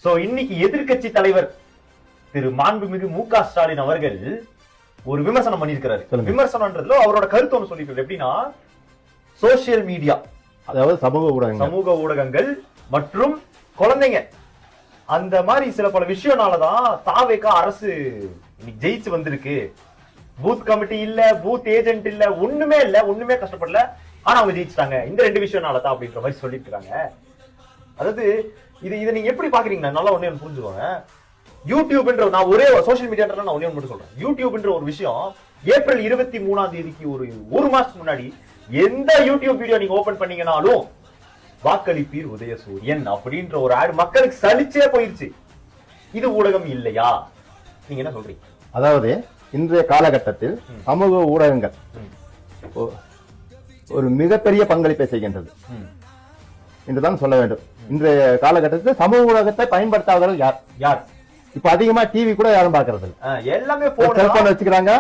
So இன்னைக்கு எதிர்க்கட்சி தலைவர் திரு மாண்புமிகு மு.க. ஸ்டாலின் அவர்கள் ஒரு விமர்சனம் பண்ணியிருக்கிறாரு. விமர்சனம்ன்றதுல அவரோட கருத்து ஒன்று சொல்லிட்டு எப்படின்னா, சோசியல் மீடியா, அதாவது சமூக ஊடகங்கள் மற்றும் குழந்தைங்க, அந்த மாதிரி சில பல விஷயம்னாலதான் தாவேகா அரசு இன்னைக்கு ஜெயிச்சு வந்திருக்கு. பூத் கமிட்டி இல்ல, பூத் ஏஜென்ட் இல்ல, ஒண்ணுமே கஷ்டப்படல, ஆனா அவங்க ஜெயிச்சிட்டாங்க. இந்த ரெண்டு விஷயம்னாலதான் அப்படின்ற மாதிரி சொல்லிட்டு இருக்காங்க. அதாவது இதை நீங்க எப்படி பாக்குறீங்கன்னா, நல்லா ஒண்ணே புரிஞ்சுக்கோங்க. யூடியூப்ன்ற, நான் ஒரே சோசியல் மீடியான்ற நான் ஒண்ணே மட்டும் சொல்றேன். யூடியூப்ன்ற ஒரு விஷயம் ஏப்ரல் 23 ஒரு மாசத்துக்கு முன்னாடி எந்த யூடியூப் வீடியோ நீங்க ஓபன் பண்ணீங்கனாலும் வாக்களிப்பீர் உதயசூரியன் அப்படின்ற ஒரு ஆட் மக்களுக்கு சலிச்சே போயிருச்சு. இது ஊடகம் இல்லையா? நீங்க என்ன சொல்றீங்க? அதாவது இன்றைய காலகட்டத்தில் சமூக ஊடகங்கள் ஒரு மிகப்பெரிய பங்களிப்பை செய்கின்றது என்றுதான் சொல்ல வேண்டும். இன்றைய காலகட்டத்தில் சமூக ஊடகத்தை பயன்படுத்தாதவர்கள் யார்? இப்ப அதிகமா டிவி கூட யாரும் பாக்குறது எல்லாமே செல்போன் வச்சுக்கிறாங்க,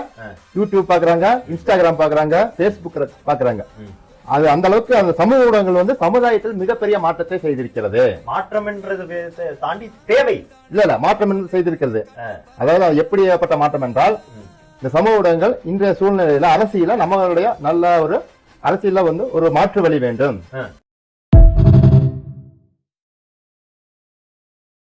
யூடியூப் பாக்குறாங்க, இன்ஸ்டாகிராம் பாக்குறாங்க, பேஸ்புக் பாக்குறாங்க. அது அந்த அளவுக்கு அந்த சமூக ஊடகங்கள் வந்து சமுதாயத்தில் மிகப்பெரிய மாற்றத்தை செய்திருக்கிறது. மாற்றம் என்றது தாண்டி தேவை இல்ல மாற்றம் என்று செய்திருக்கிறது. அதாவது எப்படிப்பட்ட மாற்றம் என்றால், இந்த சமூக ஊடகங்கள் இன்றைய சூழ்நிலையில அரசியல நம்மளுடைய நல்ல ஒரு அரசியல வந்து ஒரு மாற்று வழி வேண்டும்.